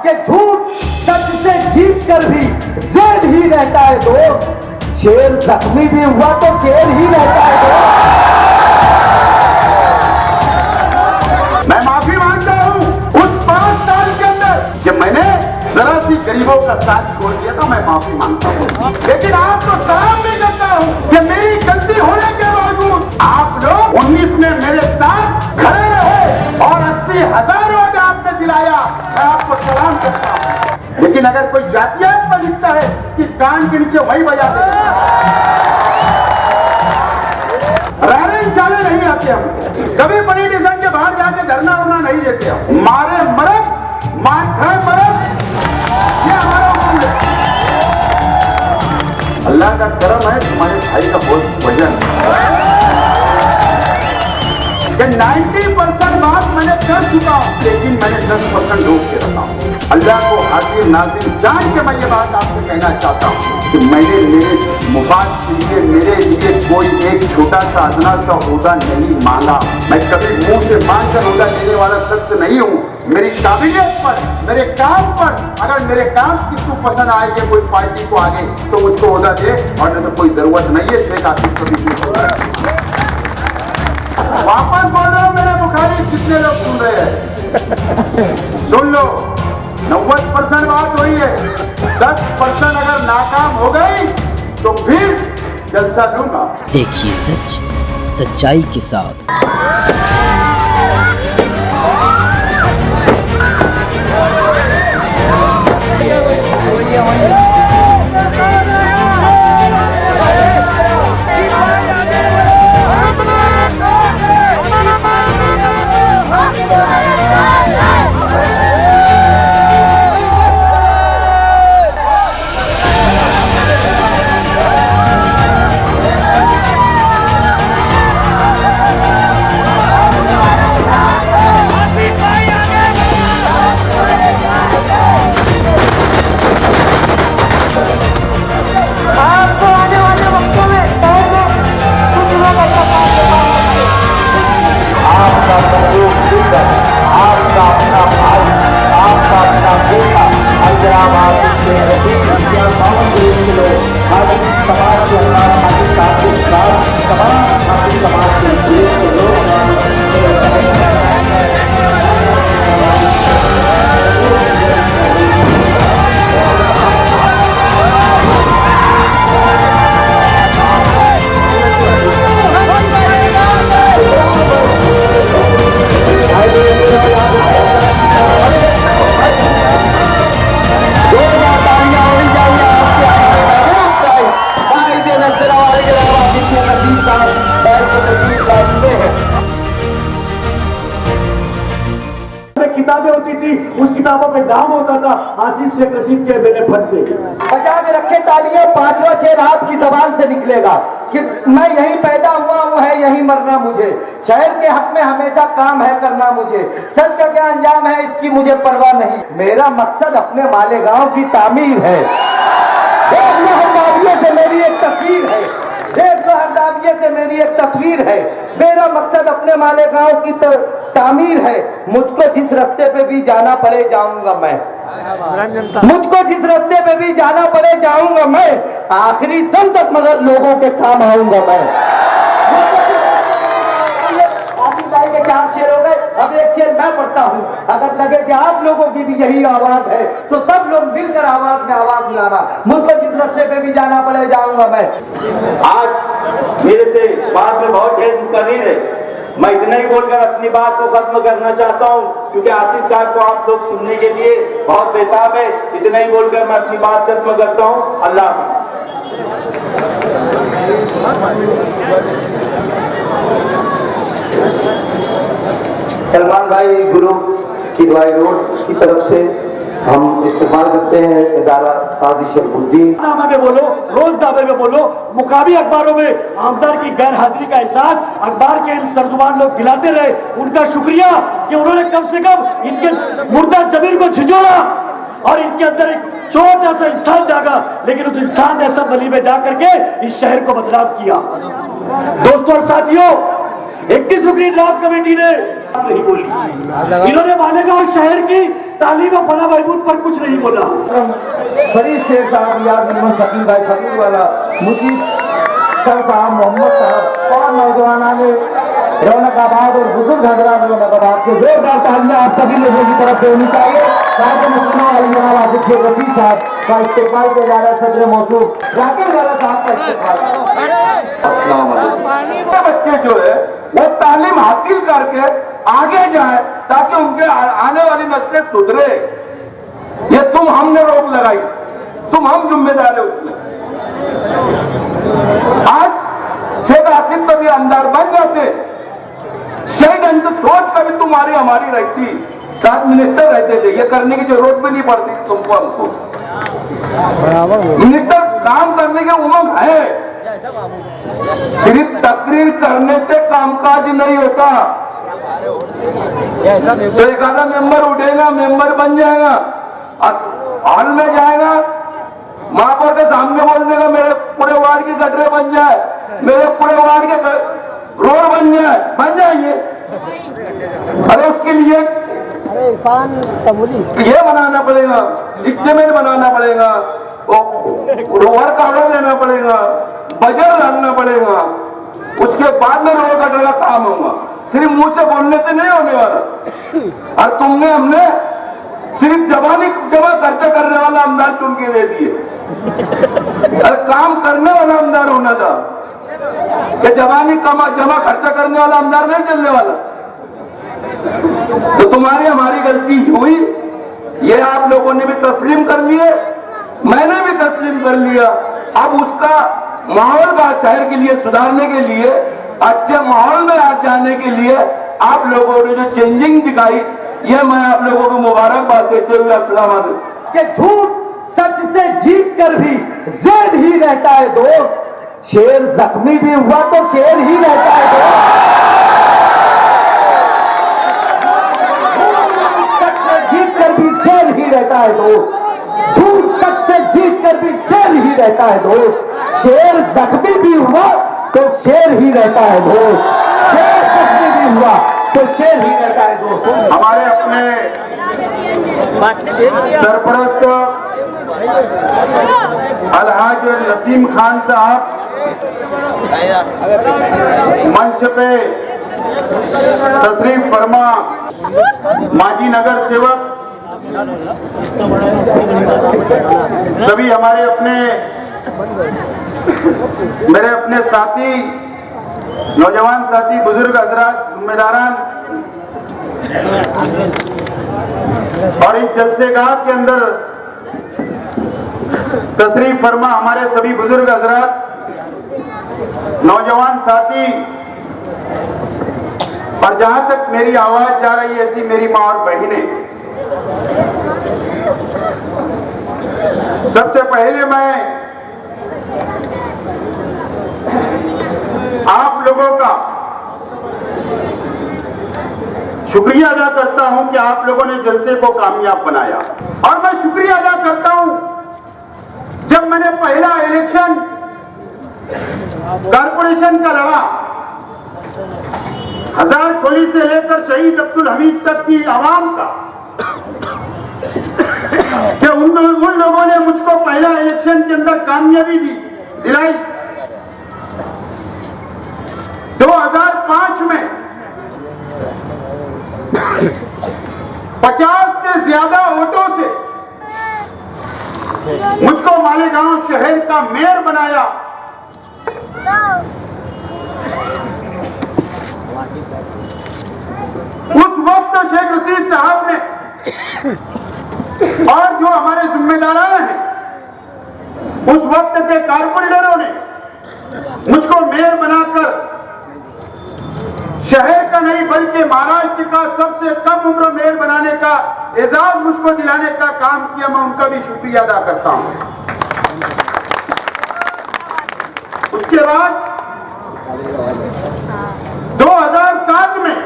कि झूठ सच से जीत कर भी जेद ही रहता है दोस्त। शेर जख्मी भी हुआ तो शेर ही रहता है दोस्त। मैं माफी मांगता हूं उस 5 साल के अंदर कि मैंने जरा सी गरीबों का साथ छोड़ दिया था, मैं माफी मांगता हूं। लेकिन आपको सलाम भी करता हूं कि मेरी गलती होने के बावजूद आप लोग 19 में मेरे साथ खड़े रहे और 80,000 वोट आपने दिलाया, मैं आपको सलाम करता हूं। लेकिन अगर कोई जातियात पर लिखता है कि कान के नीचे वही बजा दे, रारे चाले नहीं आते हम, कभी पॉलिटिशियन के बाहर जाके धरना वरना नहीं देते हम। मारे मरद, मार खाए मरद, ये हमारा उसूल है। अल्लाह का करम है, तुम्हारे भाई का बहुत वजन कि 90% बात मैंने कर चुका हूं, लेकिन मैंने 10% रोक के रखा हूं। अल्लाह को हाजिर नाज़िर जान के मैं ये बात आपसे कहना चाहता हूं कि मैंने मेरे मुफाद के लिए, मेरे लिए कोई एक छोटा सा अदना सा ओहदा नहीं मांगा। मैं कभी मुंह से मांग कर ओहदा लेने वाला शख्स नहीं हूं। मेरी काबिलियत पर, मेरे काम पर, अगर मेरे काम किसी को पसंद आएंगे कोई पार्टी को आगे तो मुझको ओहदा दे, और नहीं तो कोई जरूरत नहीं है। शेख आसिफ कभी वापस बोल रहा हूं, मेरे बुखारी कितने लोग सुन रहे हैं, सुन लो। 90% बात हुई है, 10% अगर नाकाम हो गई तो फिर जलसा दूंगा। देखिए सच सच्चाई के साथ। किताबें होती थी, उस किताबों पे नाम होता था आसिफ शेख रशीद के मेरे फट से। बचा के रखे तालियां, 5वां शेर आपकी जबान से निकलेगा कि मैं यहीं पैदा हुआ हूं, है यहीं मरना मुझे। शहर के हक में हमेशा काम है करना मुझे। सच का क्या अंजाम है इसकी मुझे परवाह नहीं। मेरा मकसद अपने मालेगांव की तामीर है। देख लो हर दाविये से मेरी एक तस्वीर है, देख लो हर दाविये से मेरी एक तस्वीर है। मेरा मकसद अपने मालेगांव की तामीर है। मुझको जिस रास्ते पे भी जाना पड़े जाऊंगा मैं, मुझको जिस रास्ते पे भी जाना पड़े जाऊंगा मैं, आखिरी दम तक मगर लोगों के काम आऊंगा मैं। आसिफ भाई के 4 शेर हो गए, अब एक शेर मैं पढ़ता हूँ। अगर लगे कि आप लोगों की भी यही आवाज है तो सब लोग मिलकर आवाज में आवाज मिलाना। मुझको जिस रास्ते पे भी जाना पड़े जाऊंगा मैं। आज मेरे से बात में बहुत ढेर मुकर्रिर है, मैं इतना ही बोलकर अपनी बात को खत्म करना चाहता हूं, क्योंकि आसिफ साहब को आप लोग सुनने के लिए बहुत बेताब है। इतना ही बोलकर मैं अपनी बात खत्म करता हूं। अल्लाह सलमान भाई ग्रुप की दुआई रोड की तरफ से हम इस्तेमाल करते हैं इदारा काजी शरफुद्दीन। नामा में बोलो, रोजनामे में बोलो, मुकामी अखबारों में आमदार की गैर हाजिरी का एहसास अखबार के तर्जुमान लोग दिलाते रहे। उनका शुक्रिया कि उन्होंने कम से कम इनके मुर्दा जमीर को झिझोड़ा और इनके अंदर एक छोटा सा इंसान जागा, लेकिन उस इंसान ने सब वली में जाकर के इस शहर को बदनाम किया। दोस्तों और साथियों, 21 मुकरी ड्राफ्ट कमेटी ने नहीं बोली। इन्होंने मालेगांव शहर की तालीम और फला बहबूद पर कुछ नहीं बोला। फरीद शेख साहब, याद मोहम्मद शकील भाई फकीर वाला, मुजीब सर साहब, मोहम्मद साहब और नौजवान ने रौनकाबाद और बुजुर्ग हजरात रौनकाबाद के जोरदार तालियां आप सभी लोगों की तरफ से होनी चाहिए। राज्य मुख्यमंत्री रफीक साहब का इस्तेमाल किया जा रहा है, सदर मौसूफ राकेश वाला साहब का इस्तेमाल। बच्चे जो है वो तालीम हासिल करके आगे जाए ताकि उनके आने वाली नस्लें सुधरे। ये तुम हमने रोक लगाई, तुम हम जिम्मेदार है उसमें। आज शेख आसिफ कभी अंदर बन जाते, सही ढंग से सोच कभी तुम्हारी हमारी रहती, साथ मिनिस्टर रहते थे, ये करने की जरूरत भी नहीं पड़ती तुमको हमको। मिनिस्टर काम करने के उमंग है, सिर्फ तकरीर करने से कामकाज नहीं होता। तो एक आधा मेंबर उठेगा, मेंबर बन जाएगा, हॉल में जाएगा, महापौर के सामने बोल देगा मेरे पूरे वार्ड की गटरे बन जाए, मेरे पूरे वार्ड के रोड बन जाएंगे। अरे उसके लिए ये बनाना पड़ेगा, इस्टीमेट बनाना पड़ेगा, वर्क ऑर्डर लेना पड़ेगा, बजट डालना पड़ेगा, उसके बाद में रोड गटर का काम होगा। सिर्फ मुंह से बोलने से नहीं होने वाला। और तुमने हमने सिर्फ जबानी जमा खर्चा करने वाला आमदार चुन के दे दिए। अरे काम करने वाला आमदार होना था कि जबानी जमा खर्चा करने वाला आमदार नहीं चलने वाला। तो तुम्हारी हमारी गलती हुई, ये आप लोगों ने भी तस्लीम कर लिए, मैंने भी तस्लीम कर लिया। अब उसका माहौल का शहर के लिए सुधारने के लिए, अच्छे माहौल में आ जाने के लिए आप लोगों ने जो चेंजिंग दिखाई, ये मैं आप लोगों को मुबारकबाद देते हुए अस्सलाम वालेकुम। कि झूठ सच से जीत कर भी जेर ही रहता है दोस्त, शेर जख्मी भी हुआ तो शेर ही रहता है दोस्त। सच से जीत कर भी शेर ही रहता है दोस्त, झूठ सच से जीत कर भी शेर ही रहता है दोस्त। शेर जख्मी भी हुआ तो शेर ही रहता है दोस्त, शेर जख्मी भी हुआ तो शेर ही रहता है दोस्त। हमारे अपने सरपरस्त अलहाज नसीम खान साहब मंच पे तशरीफ फरमा, माजी नगर सेवक, सभी हमारे मेरे अपने साथी, नौजवान साथी, बुजुर्ग हजरात, जिम्मेदारान और इस जलसेगाह के अंदर तशरीफ फरमा हमारे सभी बुजुर्ग हजरात, नौजवान साथी और जहां तक मेरी आवाज जा रही है ऐसी मेरी मां और बहनें, सबसे पहले मैं आप लोगों का शुक्रिया अदा करता हूं कि आप लोगों ने जलसे को कामयाब बनाया। और मैं शुक्रिया अदा करता हूं, जब मैंने पहला इलेक्शन कारपोरेशन का लड़ा, हजार खोली से लेकर शहीद अब्दुल हमीद तक की आवाम का, कि उन लोगों ने मुझको पहला इलेक्शन के अंदर कामयाबी दिलाई। 2005 में 50 से ज्यादा वोटों से मुझको मालेगांव शहर का मेयर बनाया। उस वक्त शेख रशीद साहब ने और जो हमारे जिम्मेदारान हैं, उस वक्त के कारपोरेटरों ने मुझको मेयर बनाकर शहर का नहीं बल्कि महाराष्ट्र का सबसे कम उम्र मेयर बनाने का एजाज मुझको दिलाने का काम किया। मैं उनका भी शुक्रिया अदा करता हूं। उसके बाद 2007 में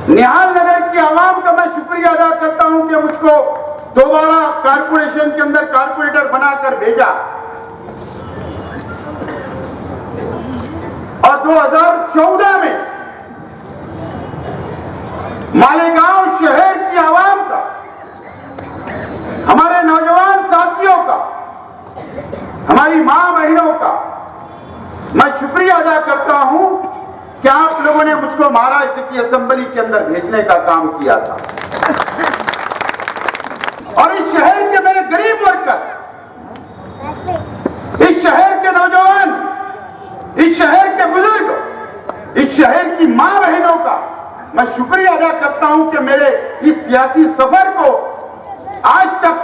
निहाल नगर की आवाम का मैं शुक्रिया अदा करता हूं कि मुझको दोबारा कारपोरेशन के अंदर कारपोरेटर बनाकर भेजा। और और 2014 में मालेगांव शहर की आवाम का, हमारे नौजवान साथियों का, हमारी मां बहनों का मैं शुक्रिया अदा करता हूं कि आप लोगों ने मुझको महाराष्ट्र की असेंबली के अंदर भेजने का काम किया था। और इस शहर के मेरे गरीब वर्कर, इस शहर के नौजवान, इस शहर के बुजुर्ग, इस शहर की मां बहनों का मैं शुक्रिया अदा करता हूं कि मेरे इस सियासी सफर को आज तक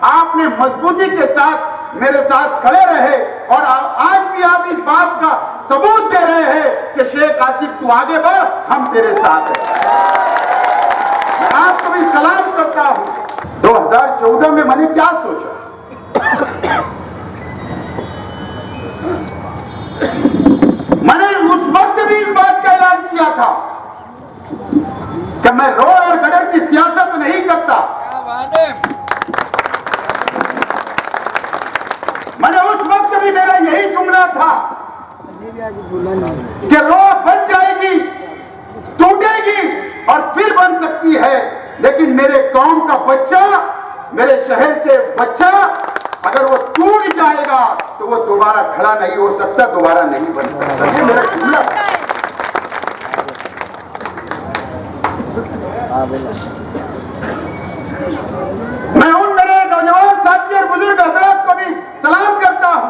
आपने मजबूती के साथ मेरे साथ खड़े रहे और आज भी आप इस बात का सबूत दे रहे हैं कि शेख आसिफ तू आगे बढ़, हम तेरे साथ हैं। मैं आपको भी सलाम करता हूं। 2014 में मैंने क्या सोचा, मैंने उस वक्त भी इस बात का ऐलान किया था कि मैं रोड और गटर की सियासत नहीं करता। मैंने उस वक्त भी मेरा यही जुमला था कि रोड बन जाएगी, टूटेगी और फिर बन सकती है, लेकिन मेरे कौम का बच्चा, मेरे शहर के बच्चा अगर वो टूट जाएगा तो वो दोबारा खड़ा नहीं हो सकता, दोबारा नहीं बन सकता। ये मेरा जुमला था। मैं उन मेरे नौजवान साथी और बुजुर्ग हजरात को भी सलाम करता हूं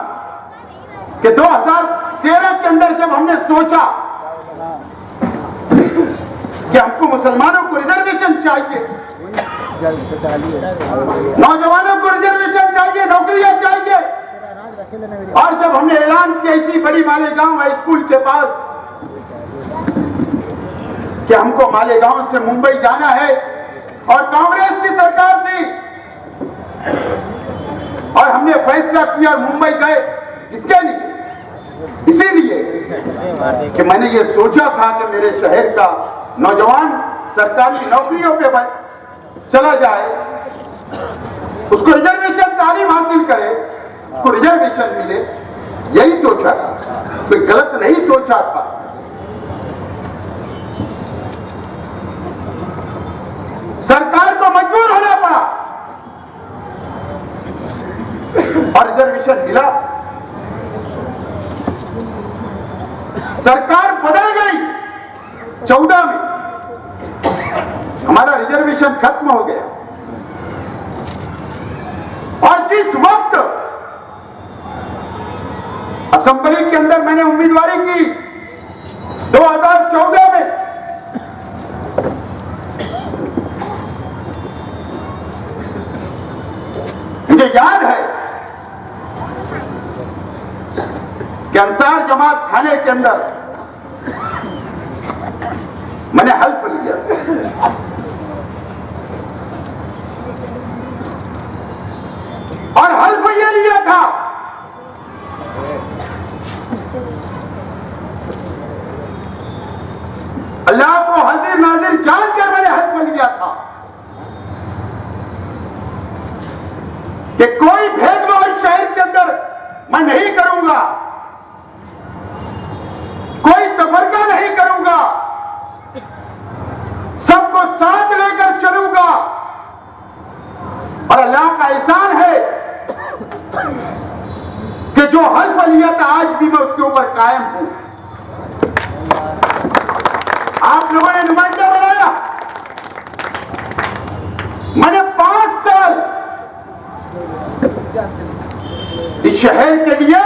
कि 2013 के अंदर जब हमने सोचा कि हमको मुसलमानों को रिजर्वेशन चाहिए, नौजवानों को रिजर्वेशन चाहिए, नौकरियां चाहिए, और जब हमने ऐलान किया इसी बड़ी मालेगांव हाई स्कूल के पास कि हमको मालेगांव से मुंबई जाना है और कांग्रेस की सरकार थी और हमने फैसला किया और मुंबई गए, इसके लिए, इसीलिए कि मैंने ये सोचा था कि मेरे शहर का नौजवान सरकारी नौकरियों पे चला जाए, उसको रिजर्वेशन तालीम हासिल करे, उसको रिजर्वेशन मिले, यही सोचा था, कोई गलत नहीं सोचा था। सरकार को मजबूर होना पड़ा और रिजर्वेशन मिला। सरकार बदल गई 14 में, हमारा रिजर्वेशन खत्म हो गया और जिस वक्त असेंबली के अंदर मैंने उम्मीदवारी की 2014 में, मुझे याद है कि अंसार जमात खाने के अंदर मैंने हल्फ लिया और हल्फ ये लिया था अल्लाह को हाजिर नाजिर जानकर मैंने हल्फ लिया था कि कोई भेदभाव इस शहर के अंदर मैं नहीं करूंगा, कोई तफरका नहीं करूंगा, सबको साथ लेकर चलूंगा। और अल्लाह का एहसान है कि जो हल्फ लिया था आज भी मैं उसके ऊपर कायम हूं। आप लोगों ने नुमाइंदा बनाया, मैंने 5 साल इस शहर के लिए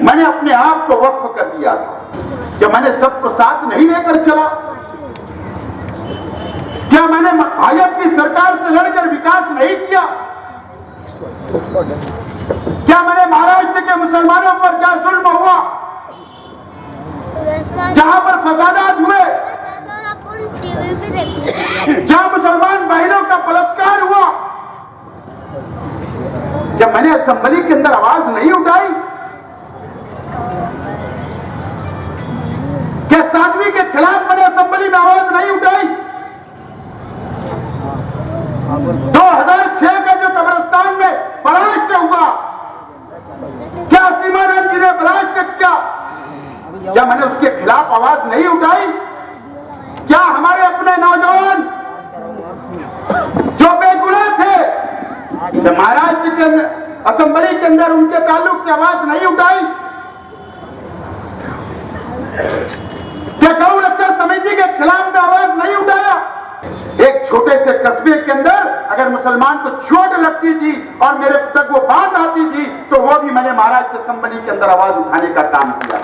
मैंने अपने आप को वक्फ कर दिया था। क्या मैंने सबको साथ नहीं लेकर चला? क्या मैंने भाजपा की सरकार से लड़कर विकास नहीं किया? क्या मैंने महाराष्ट्र के मुसलमानों पर जहां जुल्म हुआ, जहां पर फसादात हुए, जहां मुसलमान बहनों का बलात्कार हुआ, क्या मैंने असेंबली के अंदर आवाज नहीं उठाई? क्या साध्वी के खिलाफ मैंने असेंबली में आवाज नहीं उठाई? 2006 का जो कब्रिस्तान में ब्लास्ट हुआ, क्या सीमानंद जी ने ब्लास्ट किया? क्या मैंने जब महाराष्ट्र के अंदर असेंबली के अंदर उनके ताल्लुक से आवाज नहीं उठाई, क्या गौ रक्षा समिति के खिलाफ में आवाज नहीं उठाया? एक छोटे से कस्बे के अंदर अगर मुसलमान को चोट लगती थी और मेरे तक वो बात आती थी तो वो भी मैंने महाराष्ट्र असेंबली के अंदर आवाज उठाने का काम किया।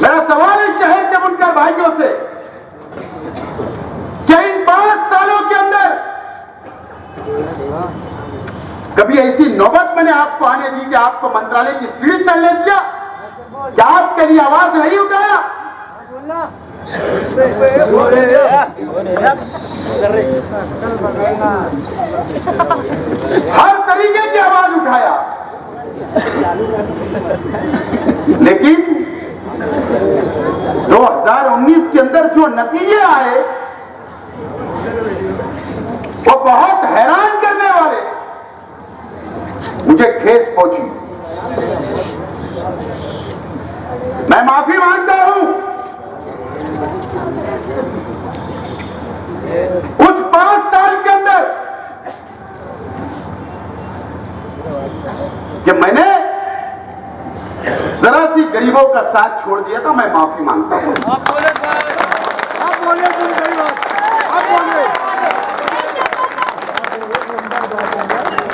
मेरा सवाल है शहर के बुनकर भाइयों से, क्या इन 5 सालों के अंदर कभी ऐसी नौबत मैंने आपको आने दी कि आपको मंत्रालय की सीढ़ी चढ़ने दिया? क्या आपके लिए आवाज नहीं उठाया? हर तरीके की आवाज उठाया, लेकिन 2019 के अंदर जो नतीजे आए वो बहुत हैरान करने वाले। मुझे ठेस पहुंची, मैं माफी मांगता हूं। उस 5 साल के अंदर कि मैंने जरा सी गरीबों का साथ छोड़ दिया था, मैं माफी मांगता हूं। आप बोले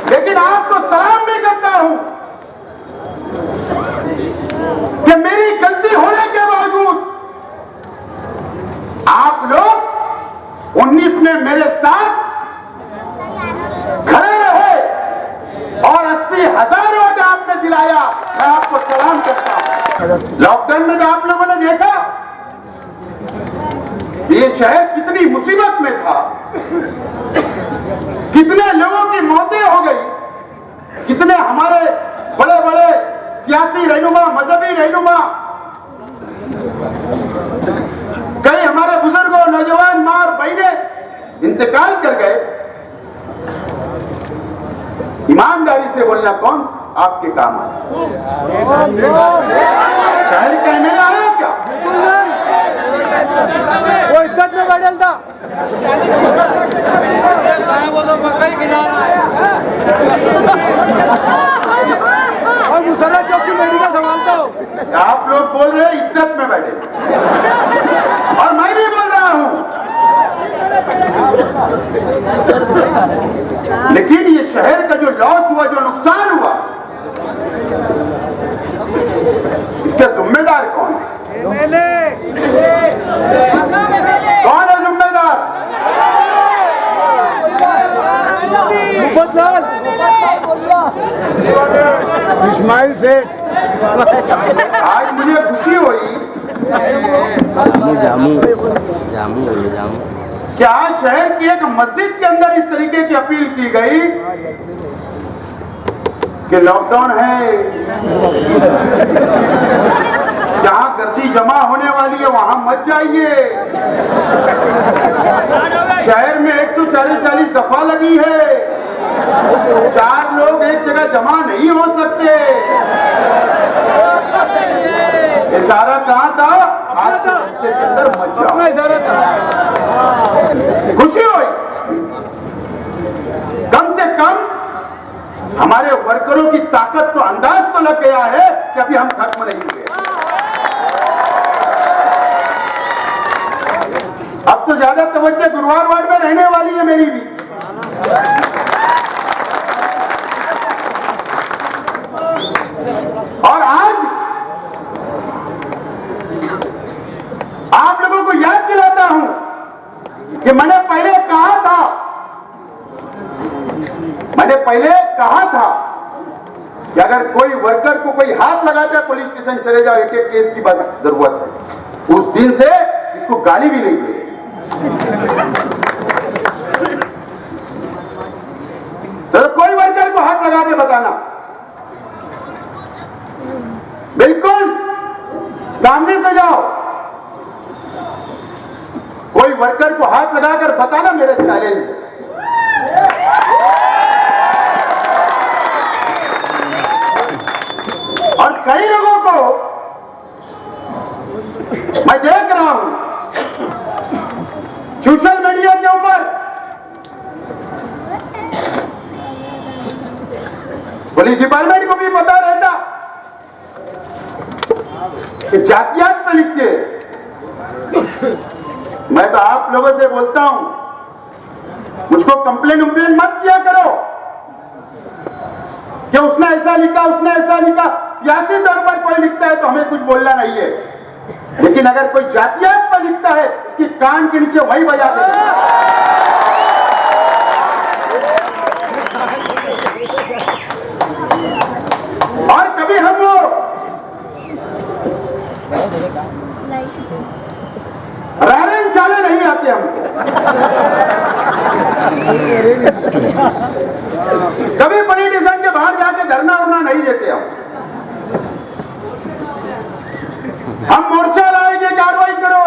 लेकिन आपको सलाम भी करता हूं कि मेरी गलती होने के बावजूद आप लोग 19 में मेरे साथ खड़े रहे और 80,000 वोट आपने दिलाया। मैं आपको सलाम करता हूं। लॉकडाउन में जो आप लोगों ने देखा ये शहर कितनी मुसीबत में था, कितने लोगों की मौतें हो गई, कितने हमारे बड़े बड़े सियासी रहनुमा, मजहबी रहनुमा, कई हमारे बुजुर्गों, नौजवान, मां और बहनें इंतकाल कर गए। ईमानदारी से बोलना कौन आपके काम आया? शहर के एमएलए आया क्या? वो इज्जत में बैठल था। और मुसर्रा चौक की मेडिकल संभालता हो। आप लोग बोल रहे हैं इज्जत में बैठे, और मैं भी बोल रहा हूं, लेकिन ये शहर का जो लॉस हुआ, जो नुकसान हुआ, इसका जिम्मेदार कौन है? कौन है जिम्मेदार? इस्माइल सेठ। आज मुझे खुशी हुई कि आज शहर की एक मस्जिद के अंदर इस तरीके की अपील की गई कि लॉकडाउन है, जहां गर्दी जमा होने वाली है वहां मत जाइए। शहर में 140 दफा लगी है, 4 लोग एक जगह जमा नहीं हो सकते। इशारा कहां था? आज के अंदर मत जाओ। इशारा था। खुशी हुई, कम से कम हमारे वर्करों की ताकत को अंदाज तो लग गया है कि अभी हम खत्म नहीं हुए। अब तो ज्यादा तवज्जो गुरुवार वार्ड में रहने वाली है मेरी भी। और आज आप लोगों को याद दिलाता हूं कि मैंने पहले कहा था कि अगर कोई वर्कर को कोई हाथ लगाता है पुलिस स्टेशन चले जाओ, एक एक केस की बात जरूरत है। उस दिन से इसको गाली भी नहीं दे। तो कोई वर्कर को हाथ लगा के बताना, बिल्कुल सामने से जाओ, कोई वर्कर को हाथ लगाकर बताना मेरा चैलेंज है। और कई लोगों को मैं देख रहा हूं सोशल मीडिया के ऊपर पुलिस डिपार्टमेंट को भी पता रहता कि जातियात पे लिखते। मैं तो आप लोगों से बोलता हूं, मुझको कंप्लेन मत किया करो कि उसने ऐसा लिखा, उसने ऐसा लिखा। सियासी तौर पर कोई लिखता है तो हमें कुछ बोलना नहीं है, लेकिन अगर कोई जातियात पर लिखता है उसकी कान के नीचे वही बजा देते। और कभी हम लोग रायन चाले नहीं आते हमको, कभी पॉलिटिशियन के बाहर जाके धरना उड़ना नहीं देते हम मोर्चा लाएंगे, कार्रवाई करो।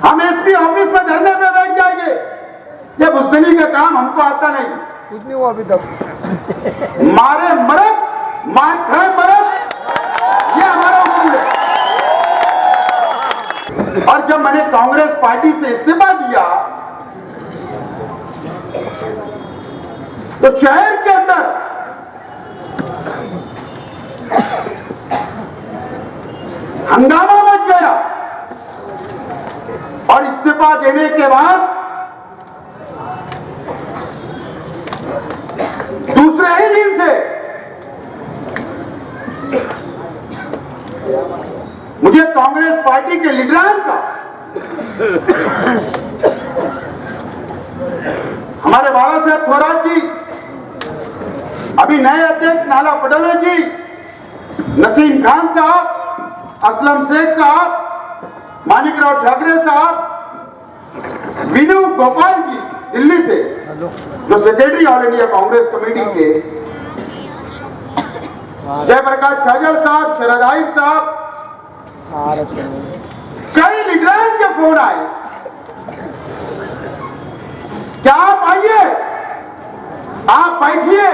हम एसपी ऑफिस में धरने पे बैठ जाएंगे। ये बुजदली का काम हमको आता नहीं। कुछ नहीं हुआ अभी तक। मारे मरद, मार खाए मरद, ये हमारा उसूल है। और जब मैंने कांग्रेस पार्टी से इस्तीफा दिया तो शहर के अंदर हंगामा मच गया और इस्तीफा देने के बाद दूसरे ही दिन से मुझे कांग्रेस पार्टी के लीडरान का, हमारे बाला साहब थोराट जी, अभी नए अध्यक्ष नाला पटोले जी, नसीम खान साहब, असलम शेख साहब, मानिकराव ठाकरे साहब, विनू गोपाल जी दिल्ली से, जो secretary all India Congress committee के, जयप्रकाश छाजल साहब, शरद आइब साहब, कई लीडरान के फोन आए, क्या आप आइए, आप बैठिए,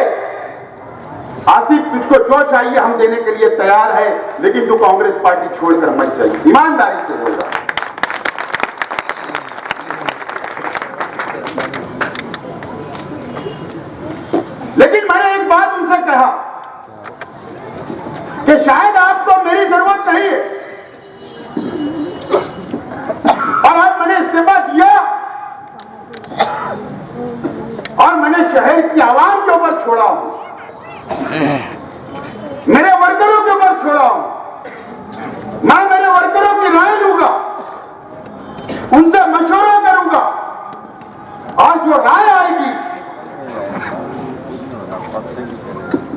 आसिफ तुझको जो चाहिए हम देने के लिए तैयार है, लेकिन तू कांग्रेस पार्टी छोड़कर मत जाइए। ईमानदारी से बोल रहा। लेकिन मैंने एक बात उनसे कहा कि शायद आपको मेरी जरूरत नहीं है, और आज मैंने इस्तीफा दिया और मैंने शहर की आवाम के ऊपर छोड़ा हूं, मेरे वर्करों के ऊपर छोड़ा हूं। मैं मेरे वर्करों की राय लूंगा, उनसे मशवरा करूंगा, और जो राय आएगी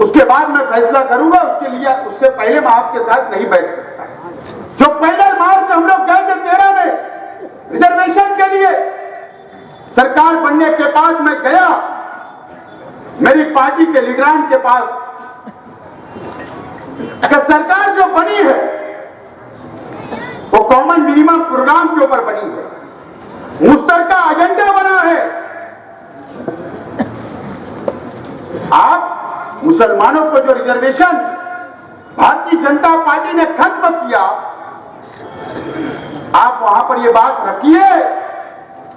उसके बाद मैं फैसला करूंगा। उसके लिए उससे पहले मैं आपके साथ नहीं बैठ सकता। जो 1 मार्च हम लोग गए थे 13 में रिजर्वेशन के लिए, सरकार बनने के बाद मैं गया मेरी पार्टी के लीडरान के पास कि सरकार जो बनी है वो कॉमन मिनिमम प्रोग्राम के ऊपर बनी है, मुश्तरका एजेंडा बना है। आप मुसलमानों को जो रिजर्वेशन भारतीय जनता पार्टी ने खत्म किया, आप वहां पर यह बात रखिए,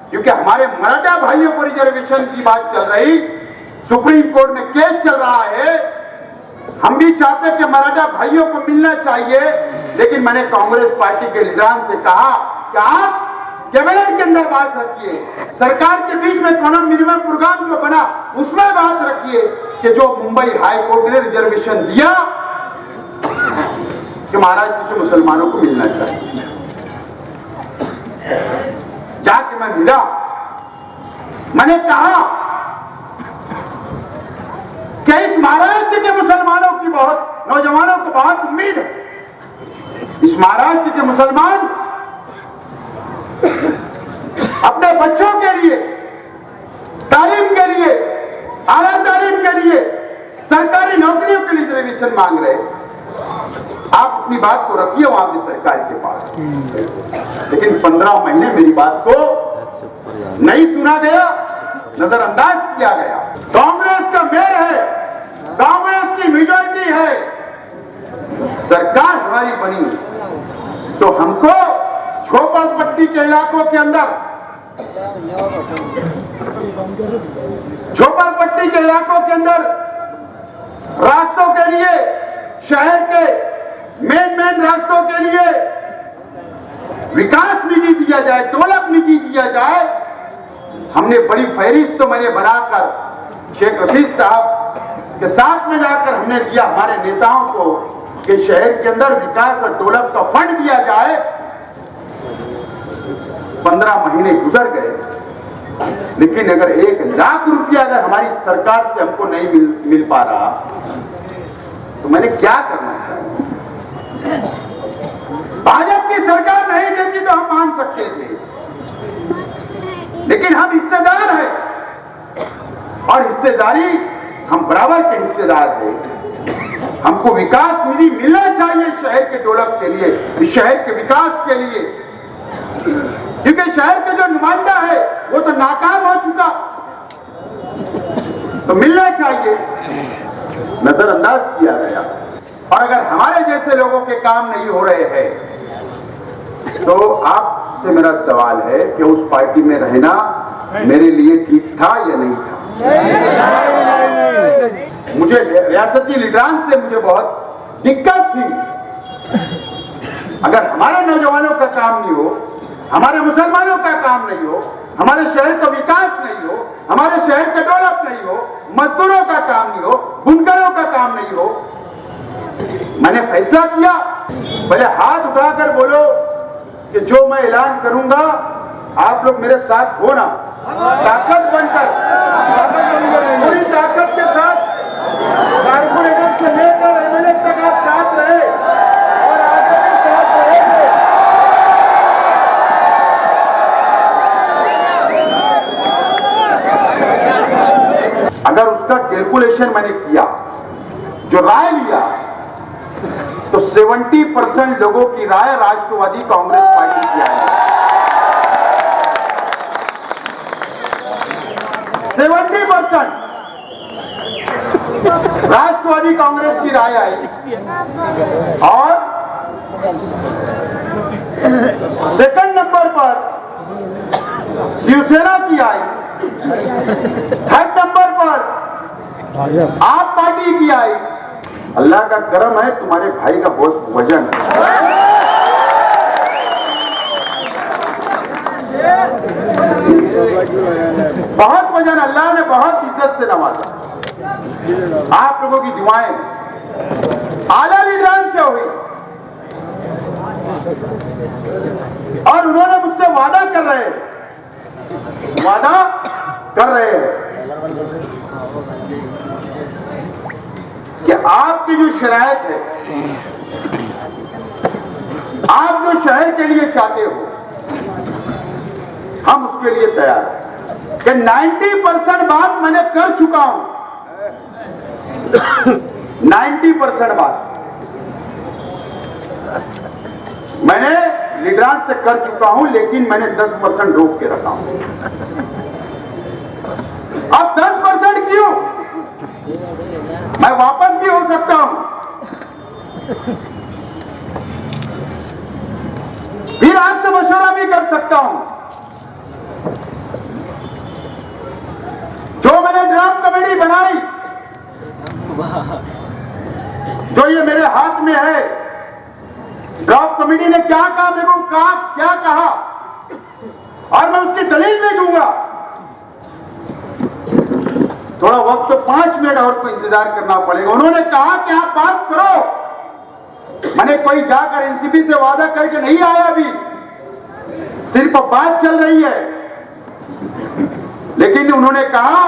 क्योंकि हमारे मराठा भाइयों को रिजर्वेशन की बात चल रही, सुप्रीम कोर्ट में केस चल रहा है। हम भी चाहते हैं कि मराठा भाइयों को मिलना चाहिए, लेकिन मैंने कांग्रेस पार्टी के लीडरान से कहा कि आप कैबिनेट के अंदर बात रखिए, सरकार के बीच में कॉमन मिनिमम प्रोग्राम जो बना उसमें बात रखिए कि जो मुंबई हाई कोर्ट ने रिजर्वेशन दिया कि महाराष्ट्र के मुसलमानों को मिलना चाहिए। जाके मैं मिला, मैंने कहा कि इस महाराष्ट्र के मुसलमानों की बहुत, नौजवानों को बहुत उम्मीद है। इस महाराष्ट्र के मुसलमान अपने बच्चों के लिए, तालीम के लिए, आला तालीम के लिए, सरकारी नौकरियों के लिए रिजर्वेशन मांग रहे। आप अपनी बात को रखिए वहां की सरकार के पास, लेकिन 15 महीने मेरी बात को नहीं सुना गया, नजरअंदाज किया गया। कांग्रेस का मेयर है, कांग्रेस की मेजॉरिटी है, सरकार हमारी बनी, तो हमको झोपड़पट्टी के इलाकों के अंदर झोपड़पट्टी के इलाकों के अंदर रास्तों के लिए, शहर के मेन रास्तों के लिए विकास निधि दिया जाए, डेवलप निधि दिया जाए। हमने बड़ी फहरिस्त तो मैंने बनाकर शेख रशीद साहब के साथ में जाकर हमने दिया हमारे नेताओं को कि शहर के अंदर विकास और डेवलप का फंड दिया जाए। 15 महीने गुजर गए, लेकिन अगर 1 लाख रुपया अगर हमारी सरकार से हमको नहीं मिल पा रहा तो मैंने क्या करना चाहिए? भाजपा की सरकार नहीं देती तो हम मान सकते थे, लेकिन हम हिस्सेदार हैं और हिस्सेदारी हम बराबर के हिस्सेदार हैं। हमको विकास निधि मिलना चाहिए शहर के डेवलप के लिए, शहर के विकास के लिए, क्योंकि शहर के जो नुमाइंदा है वो तो नाकाम हो चुका, तो मिलना चाहिए। नजरअंदाज किया गया। और अगर हमारे जैसे लोगों के काम नहीं हो रहे हैं तो आपसे मेरा सवाल है कि उस पार्टी में रहना मेरे लिए ठीक था या नहीं था? मुझे रियासती लीडरान से मुझे बहुत दिक्कत थी। अगर हमारे नौजवानों का काम नहीं हो, हमारे मुसलमानों का काम नहीं हो, हमारे शहर का विकास नहीं हो, हमारे शहर का डेवलप नहीं हो, मजदूरों का काम नहीं हो, बुनकरों का काम नहीं हो, मैंने फैसला किया पहले हाथ उठाकर बोलो कि जो मैं ऐलान करूंगा आप लोग मेरे साथ हो ना, ताकत बनकर पूरी ताकत के साथ कारपोरेटर से लेकर एमएलए तक आप साथ रहे और आगे भी साथ रहेंगे। अगर उसका कैलकुलेशन मैंने किया, जो राय लिया, तो 70% लोगों की राय राष्ट्रवादी कांग्रेस पार्टी की आई। 70% राष्ट्रवादी कांग्रेस की राय आई और सेकंड नंबर पर शिवसेना की आई, थर्ड नंबर पर आप पार्टी की आई। अल्लाह का करम है, तुम्हारे भाई का बहुत वजन है। बहुत वजन, अल्लाह ने बहुत इज्जत से नवाजा। आप लोगों की दुआएं आला लीडरान से हुई और उन्होंने मुझसे वादा कर रहे हैं कि आपकी जो शरायत है, आप जो शहर के लिए चाहते हो, हम उसके लिए तैयार हैं कि 90% बात मैंने कर चुका हूं। 90% बात मैंने लीडरान से कर चुका हूं, लेकिन मैंने 10% रोक के रखा हूं। अब 10% क्यों? मैं वापस भी हो सकता हूं, फिर आपसे मशवरा भी कर सकता हूं। जो मैंने ड्राफ्ट कमेटी बनाई, जो ये मेरे हाथ में है, ड्राफ्ट कमेटी ने क्या कहा, मेरे को क्या कहा, और मैं उसकी दलील भी दूंगा। थोड़ा वक्त तो 5 मिनट और को इंतजार करना पड़ेगा। उन्होंने कहा कि आप बात करो। मैंने कोई जाकर एनसीपी से वादा करके नहीं आया, अभी सिर्फ बात चल रही है। लेकिन उन्होंने कहा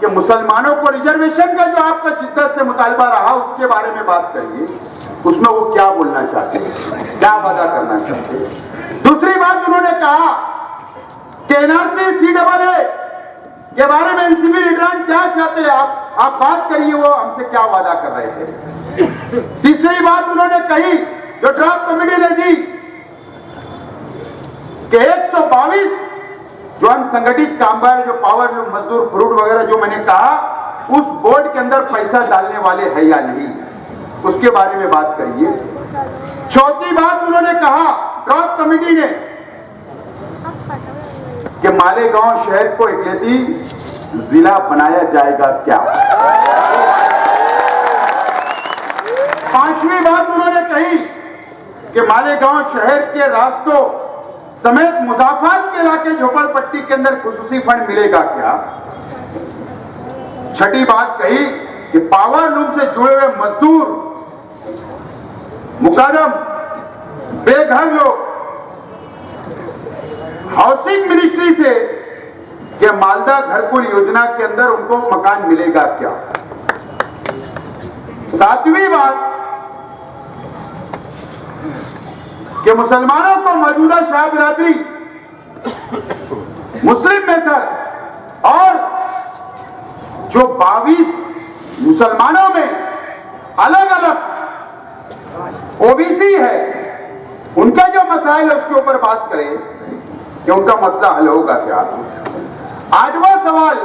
कि मुसलमानों को रिजर्वेशन का जो आपका शिद्दत से मुतालबा रहा, उसके बारे में बात करिए। उसमें वो क्या बोलना चाहते हैं, क्या वादा करना चाहते हैं। दूसरी बात उन्होंने कहा कि एनआरसी CAA के बारे में एनसीपी लीडरान क्या चाहते हैं, आप बात करिए, वो हमसे क्या वादा कर रहे थे। तीसरी बात उन्होंने कही जो ड्राफ्ट कमेटी ने दी कि 122 जो असंगठित कामगार, जो पावर लूम मजदूर, फ्रूट वगैरह, जो मैंने कहा, उस बोर्ड के अंदर पैसा डालने वाले हैं या नहीं, उसके बारे में बात करिए। चौथी बात उन्होंने कहा ड्राफ्ट कमेटी ने मालेगांव शहर को इकलौती जिला बनाया जाएगा क्या। पांचवी बात उन्होंने कही कि मालेगांव शहर के रास्तों समेत मुजाफात के इलाके झोपड़पट्टी के अंदर खुसूसी फंड मिलेगा क्या। छठी बात कही कि पावर लूम से जुड़े हुए मजदूर, मुकादम, बेघर लोग हाउसिंग मिनिस्ट्री से कि मालदा घरकुल योजना के अंदर उनको मकान मिलेगा क्या। सातवीं बात कि मुसलमानों को मौजूदा शाह बिरादरी मुस्लिम मेथड और जो 22 मुसलमानों में अलग अलग ओबीसी है उनका जो मसाइल है उसके ऊपर बात करें कि उनका मसला हल होगा क्या। आठवां सवाल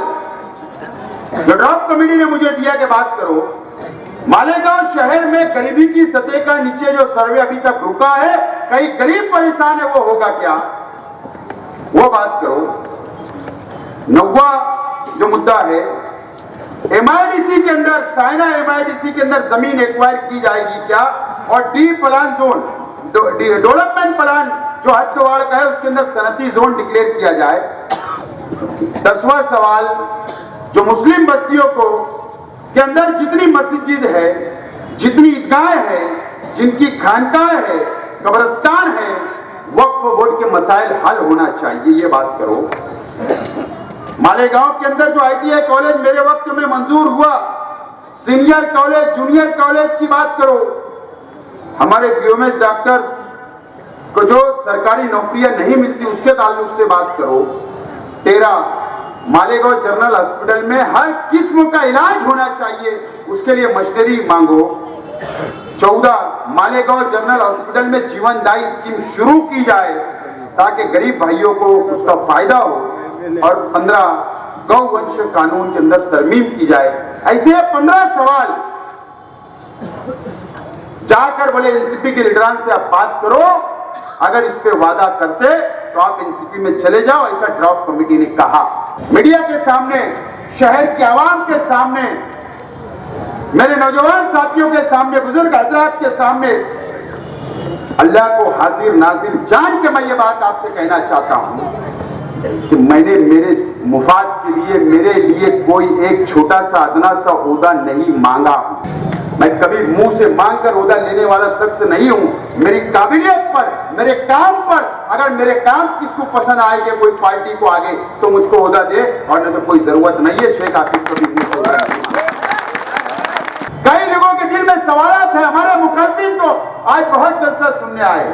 जो ड्राफ्ट कमेटी ने मुझे दिया कि बात करो, मालेगांव शहर में गरीबी की सतह का नीचे जो सर्वे अभी तक रुका है, कई गरीब परेशान है, वो होगा क्या, वो बात करो। नौवा जो मुद्दा है, एमआईडीसी के अंदर, साइना एमआईडीसी के अंदर जमीन एक्वायर की जाएगी क्या, और D plan zone development plan जो हथवाड़ का है उसके अंदर सनती जोन डिक्लेयर किया जाए। 10वां सवाल जो मुस्लिम बस्तियों को के अंदर जितनी मस्जिद है, जितनी ईदगाह है, जिनकी खानकाह है, कब्रिस्तान है, वक्फ बोर्ड के मसाइल हल होना चाहिए, ये बात करो। मालेगांव के अंदर जो आईटीआई कॉलेज मेरे वक्त में मंजूर हुआ, सीनियर कॉलेज, जूनियर कॉलेज की बात करो। हमारे बीओएमएस डॉक्टर्स को जो सरकारी नौकरियां नहीं मिलती उसके ताल्लुक से बात करो। 13 मालेगांव जनरल हॉस्पिटल में हर किस्म का इलाज होना चाहिए, उसके लिए मशीनरी मांगो। 14 मालेगांव जनरल हॉस्पिटल में जीवनदायी स्कीम शुरू की जाए ताकि गरीब भाइयों को उसका फायदा हो। और 15 गौवंश कानून के अंदर तरमीम की जाए। ऐसे 15 सवाल जाकर बोले एनसीपी के लीडरान से आप बात करो, अगर इस पे वादा करते तो आप एनसीपी में चले जाओ, ऐसा ड्राफ्ट कमेटी ने कहा। मीडिया के सामने, शहर के आवाम के सामने, मेरे नौजवान साथियों के सामने, बुजुर्ग हजरात के सामने, अल्लाह को हाजिर नाजिर जान के मैं ये बात आपसे कहना चाहता हूं कि मैंने मेरे मुफाद के लिए, मेरे लिए कोई एक छोटा सा अदना सा ओहदा नहीं मांगा। मैं कभी मुंह से मांगकर ओहदा लेने वाला शख्स नहीं हूं। मेरी काबिलियत पर, मेरे काम पर, अगर मेरे काम किसको पसंद आएंगे, कोई पार्टी को आगे, तो मुझको ओहदा दे, और नहीं तो कोई जरूरत नहीं है। शेख आसिफ कभी मुझको ओहदा नहीं मांगा। कई लोगों के दिल में सवालात है। हमारे मुखबिर तो आज बहुत जलसा सुनने आए,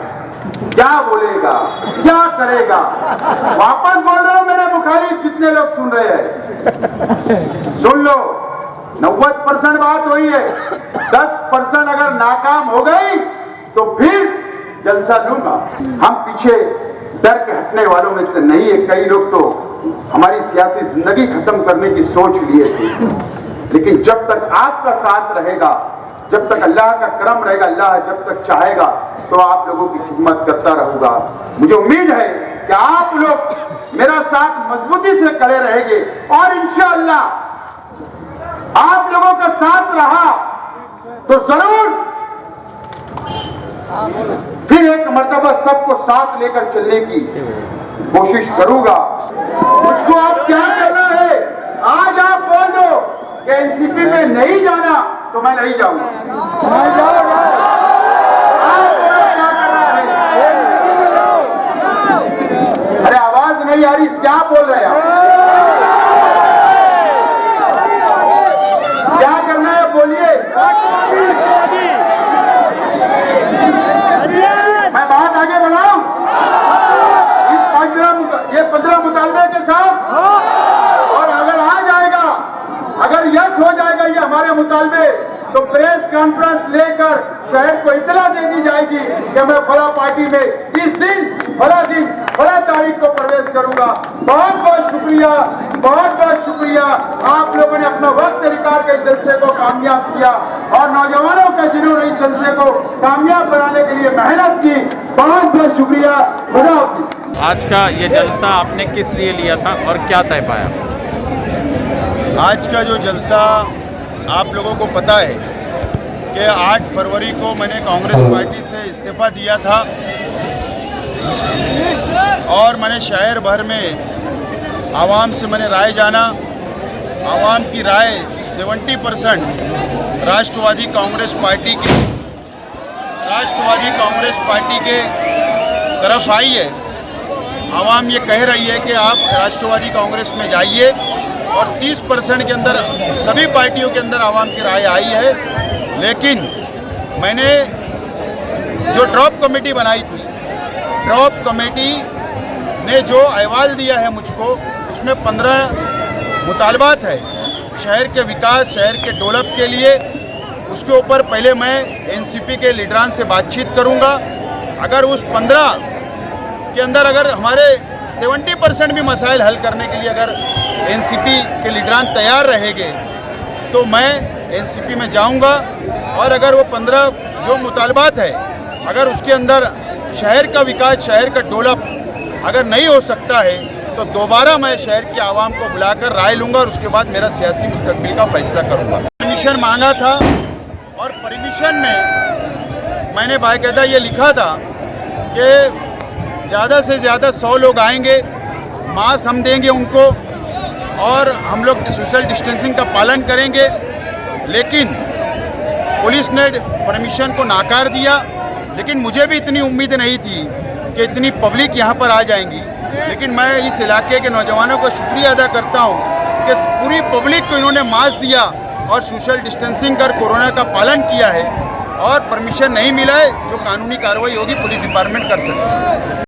क्या बोलेगा, क्या करेगा। वापस बोल रहा हूं, मेरे मुखालिफ जितने लोग सुन रहे हैं, सुन लो, 90% बात हुई है, 10% अगर नाकाम हो गई तो फिर जलसा लूंगा। हम पीछे डर के हटने वालों में से नहीं है। कई लोग तो हमारी सियासी जिंदगी खत्म करने की सोच लिए थे, लेकिन जब तक आपका साथ रहेगा, जब तक अल्लाह का करम रहेगा, अल्लाह जब तक चाहेगा तो आप लोगों की खिदमत करता रहूंगा। मुझे उम्मीद है कि आप लोग मेरा साथ मजबूती से खड़े रहेंगे, और इंशाअल्लाह आप लोगों का साथ रहा तो जरूर फिर एक मर्तबा सबको साथ लेकर चलने की कोशिश करूंगा। मुझको आप क्या करना है, आज आप बोल दो कि एनसीपी में नहीं जाना तो मैं नहीं जाऊंगा। आप बोलो क्या करना है। अरे आवाज नहीं आ रही, क्या बोल रहे हैं आप? क्या करना है बोलिए। मैं बात आगे बढ़ाऊं इस 15 मुतालबे के साथ, और अगर आ जाएगा, अगर यस हो जाएगा ये हमारे मुतालबे, तो प्रेस कॉन्फ्रेंस लेकर शहर को इतला दे दी जाएगी कि मैं फला पार्टी में इस दिन, फला तारीख को प्रवेश करूंगा। बहुत बहुत शुक्रिया, बहुत बहुत शुक्रिया। आप लोगों ने अपना वक्त निकाल कर जलसे को कामयाब किया, और नौजवानों का जिन्होंने इस जलसे को कामयाब बनाने के लिए मेहनत की, बहुत बहुत शुक्रिया। खुदा हाफिज़। आज का ये जलसा आपने किस लिए लिया था और क्या तय पाया? आज का जो जलसा आप लोगों को पता है कि 8 फरवरी को मैंने कांग्रेस पार्टी से इस्तीफा दिया था और मैंने शहर भर में आवाम से मैंने राय जाना। आवाम की राय 70% राष्ट्रवादी कांग्रेस पार्टी के तरफ आई है। आवाम ये कह रही है कि आप राष्ट्रवादी कांग्रेस में जाइए और 30% के अंदर सभी पार्टियों के अंदर आवाम की राय आई है। लेकिन मैंने जो ड्रॉप कमेटी बनाई थी, ड्रॉप कमेटी ने जो अहवाल दिया है मुझको, उसमें 15 मुतालबात है शहर के विकास, शहर के डेवलप के लिए। उसके ऊपर पहले मैं एनसीपी के लीडरान से बातचीत करूंगा। अगर उस 15 के अंदर अगर हमारे 70% भी मसाइल हल करने के लिए अगर एनसीपी के लीडरान तैयार रहेंगे तो मैं एनसीपी में जाऊंगा। और अगर वो 15 जो मुतालबात है, अगर उसके अंदर शहर का विकास, शहर का डेवलप अगर नहीं हो सकता है तो दोबारा मैं शहर की आवाम को बुलाकर राय लूँगा और उसके बाद मेरा सियासी मुस्तकबिल का फैसला करूँगा। परमिशन मांगा था और परमिशन में मैंने बाकायदा ये लिखा था कि ज़्यादा से ज़्यादा 100 लोग आएंगे, मास्क हम देंगे उनको और हम लोग सोशल डिस्टेंसिंग का पालन करेंगे। लेकिन पुलिस ने परमिशन को नाकार दिया। लेकिन मुझे भी इतनी उम्मीद नहीं थी कि इतनी पब्लिक यहाँ पर आ जाएंगी। लेकिन मैं इस इलाके के नौजवानों का शुक्रिया अदा करता हूँ कि पूरी पब्लिक को इन्होंने मास्क दिया और सोशल डिस्टेंसिंग कर कोरोना का पालन किया है। और परमिशन नहीं मिला है, जो कानूनी कार्रवाई होगी पुलिस डिपार्टमेंट कर सकती है।